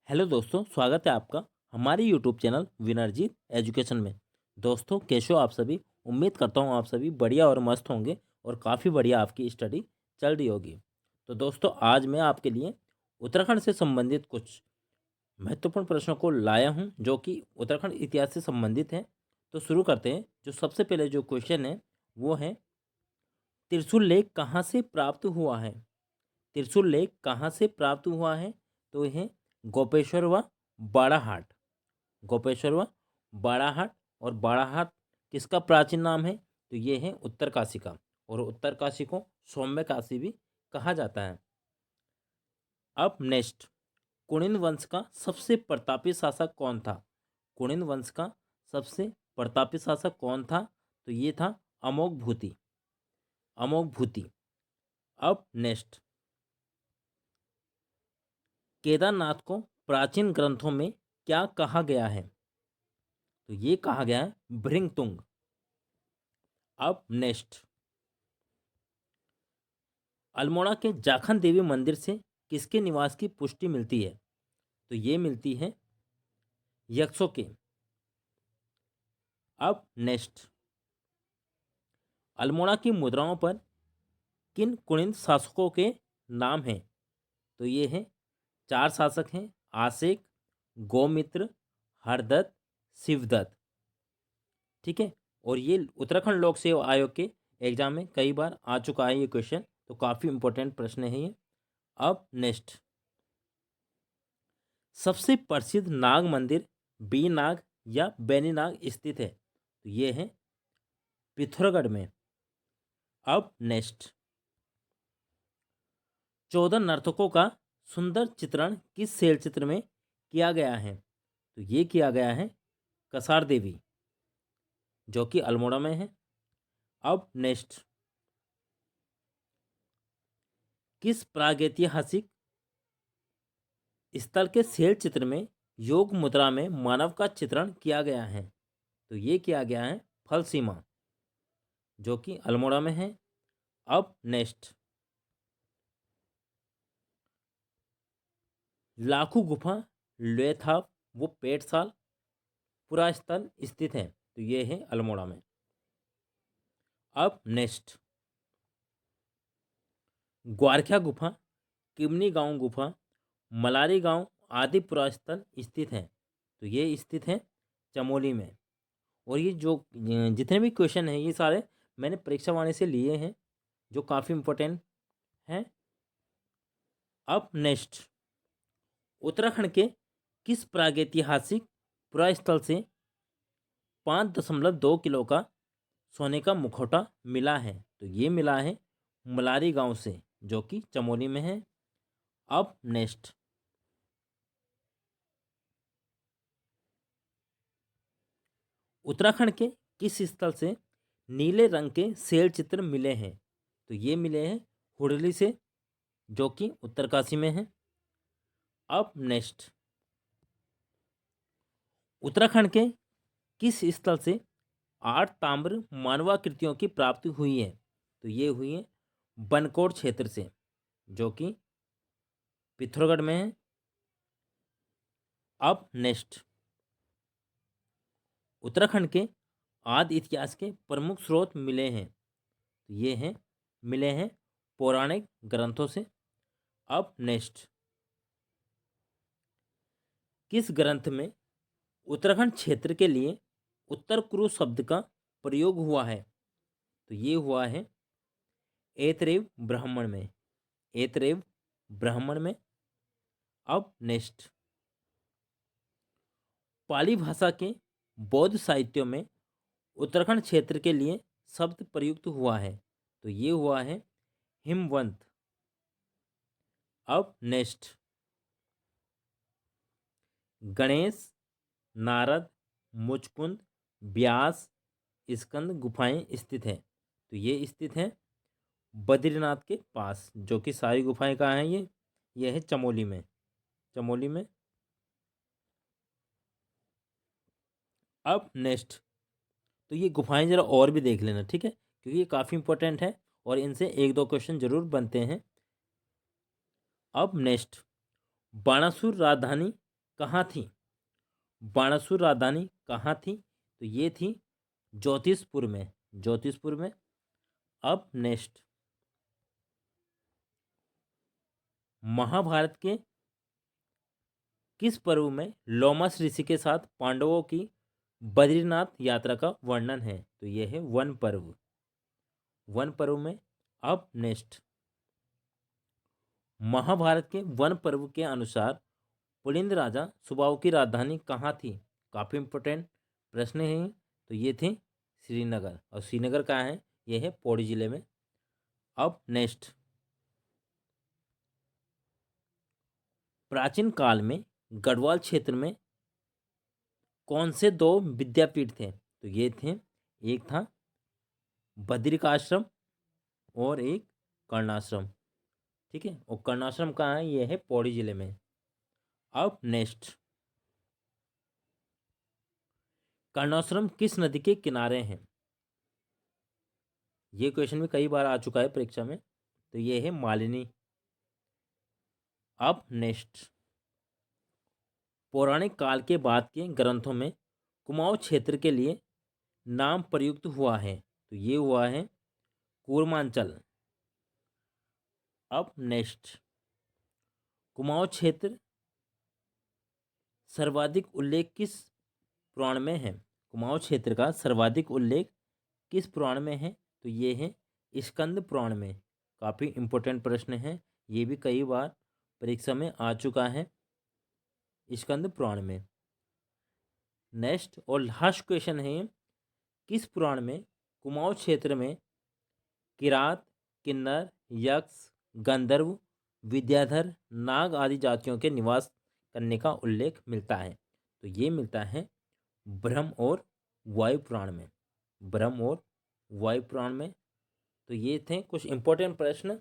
Hello दोस्तों, स्वागत है आपका हमारे यूट्यूब चैनल विनरजीत एजुकेशन में। दोस्तों, कैसे हो आप सभी? उम्मीद करता हूँ आप सभी बढ़िया और मस्त होंगे और काफ़ी बढ़िया आपकी स्टडी चल रही होगी। तो दोस्तों, आज मैं आपके लिए उत्तराखंड से संबंधित कुछ महत्वपूर्ण प्रश्नों को लाया हूँ जो कि उत्तराखंड इतिहास से संबंधित हैं। तो शुरू करते हैं। जो सबसे पहले जो क्वेश्चन है वो है, त्रिशूल लेख कहाँ से प्राप्त हुआ है? त्रिशूल लेख कहाँ से प्राप्त हुआ है? तो यह गोपेश्वर व बाड़ाहाट। गोपेश्वर व बाड़ाहाट। और बाड़ाहाट किसका प्राचीन नाम है? तो ये है उत्तरकाशी का। और उत्तरकाशी को सौम्य काशी भी कहा जाता है। अब नेक्स्ट, कुणिन वंश का सबसे प्रतापी शासक कौन था? कुणिन वंश का सबसे प्रतापी शासक कौन था? तो ये था अमोघ भूति। अमोघ भूति। अब नेक्स्ट, केदारनाथ को प्राचीन ग्रंथों में क्या कहा गया है? तो ये कहा गया है भृंगतुंग। अब नेक्स्ट, अल्मोड़ा के जाखन देवी मंदिर से किसके निवास की पुष्टि मिलती है? तो ये मिलती है यक्षों के। अब नेक्स्ट, अल्मोड़ा की मुद्राओं पर किन कुणिन शासकों के नाम हैं? तो ये हैं, चार शासक हैं, आसेक, गौमित्र, हरदत्त, शिवदत्त। ठीक है। और ये उत्तराखंड लोक सेवा आयोग के एग्जाम में कई बार आ चुका है ये क्वेश्चन, तो काफ़ी इंपॉर्टेंट प्रश्न है ये। अब नेक्स्ट, सबसे प्रसिद्ध नाग मंदिर बी नाग या बैनी नाग स्थित है? तो ये है पिथौरागढ़ में। अब नेक्स्ट, 14 नर्तकों का सुंदर चित्रण किस शैल चित्र में किया गया है? तो ये किया गया है कसार देवी, जो कि अल्मोड़ा में है। अब नेक्स्ट, किस प्रागैतिहासिक स्थल के शैल चित्र में योग मुद्रा में मानव का चित्रण किया गया है? तो ये किया गया है फल सीमा, जो कि अल्मोड़ा में है। अब नेक्स्ट, लाखू गुफा लेथाप वो पेटसाल पुरा स्थल स्थित है? तो ये है अल्मोड़ा में। अब नेक्स्ट, ग्वारख्या गुफा, किमनी गांव गुफा, मलारी गांव आदि पुरा स्थल स्थित हैं? तो ये स्थित है चमोली में। और ये जो जितने भी क्वेश्चन हैं ये सारे मैंने परीक्षा वाणी से लिए हैं, जो काफ़ी इंपॉर्टेंट हैं। अब नेक्स्ट, उत्तराखंड के किस प्रागैतिहासिक पुरास्थल से 5.2 किलो का सोने का मुखौटा मिला है? तो ये मिला है मलारी गांव से, जो कि चमोली में है। अब नेक्स्ट, उत्तराखंड के किस स्थल से नीले रंग के शैल चित्र मिले हैं? तो ये मिले हैं हुडली से, जो कि उत्तरकाशी में है। अब नेक्स्ट, उत्तराखंड के किस स्थल से 8 ताम्र मानवाकृतियों की प्राप्ति हुई है? तो ये हुई है बनकोट क्षेत्र से, जो कि पिथौरागढ़ में है। अब नेक्स्ट, उत्तराखंड के आदि इतिहास के प्रमुख स्रोत मिले हैं? तो ये हैं, मिले हैं पौराणिक ग्रंथों से। अब नेक्स्ट, किस ग्रंथ में उत्तराखंड क्षेत्र के लिए उत्तर कुरु शब्द का प्रयोग हुआ है? तो ये हुआ है ऐतरेय ब्राह्मण में। ऐतरेय ब्राह्मण में। अब नेक्स्ट, पाली भाषा के बौद्ध साहित्यों में उत्तराखंड क्षेत्र के लिए शब्द प्रयुक्त हुआ है? तो ये हुआ है हिमवंत। अब नेक्स्ट, गणेश, नारद, मुचकुंद, व्यास, स्कंद गुफाएं स्थित हैं? तो ये स्थित हैं बद्रीनाथ के पास, जो कि सारी गुफाएं कहाँ हैं? ये है चमोली में। चमोली में। अब नेक्स्ट, तो ये गुफाएं जरा और भी देख लेना, ठीक है, क्योंकि ये काफ़ी इंपॉर्टेंट है और इनसे एक दो क्वेश्चन जरूर बनते हैं। अब नेक्स्ट, बाणासुर राजधानी कहाँ थी? बाणासुर राजधानी कहाँ थी? तो ये थी ज्योतिषपुर में, ज्योतिषपुर में। अब नेक्स्ट, महाभारत के किस पर्व में लोमस ऋषि के साथ पांडवों की बद्रीनाथ यात्रा का वर्णन है? तो यह है वन पर्व, वन पर्व में। अब नेक्स्ट, महाभारत के वन पर्व के अनुसार पुलिंद राजा सुबाहु की राजधानी कहाँ थी? काफी इंपोर्टेंट प्रश्न है। तो ये थे श्रीनगर, और श्रीनगर कहाँ है? यह है पौड़ी जिले में। अब नेक्स्ट, प्राचीन काल में गढ़वाल क्षेत्र में कौन से दो विद्यापीठ थे? तो ये थे, एक था बद्रिकाश्रम और एक कर्णाश्रम। ठीक है, और कर्णाश्रम कहाँ है? यह है पौड़ी जिले में। अब नेक्स्ट, कर्णाश्रम किस नदी के किनारे हैं? ये क्वेश्चन भी कई बार आ चुका है परीक्षा में। तो ये है मालिनी। अब नेक्स्ट, पौराणिक काल के बाद के ग्रंथों में कुमाऊं क्षेत्र के लिए नाम प्रयुक्त हुआ है। तो ये हुआ है कूर्मांचल। अब नेक्स्ट, कुमाऊं क्षेत्र सर्वाधिक उल्लेख किस पुराण में है? कुमाऊं क्षेत्र का सर्वाधिक उल्लेख किस पुराण में है? तो ये है स्कंद पुराण में। काफ़ी इंपॉर्टेंट प्रश्न है, ये भी कई बार परीक्षा में आ चुका है, स्कंद पुराण में। नेक्स्ट और लास्ट क्वेश्चन है, किस पुराण में कुमाऊं क्षेत्र में किरात, किन्नर, यक्ष, गंधर्व, विद्याधर, नाग आदि जातियों के निवास करने का उल्लेख मिलता है? तो ये मिलता है ब्रह्म और वायु पुराण में, ब्रह्म और वायु पुराण में। तो ये थे कुछ इंपॉर्टेंट प्रश्न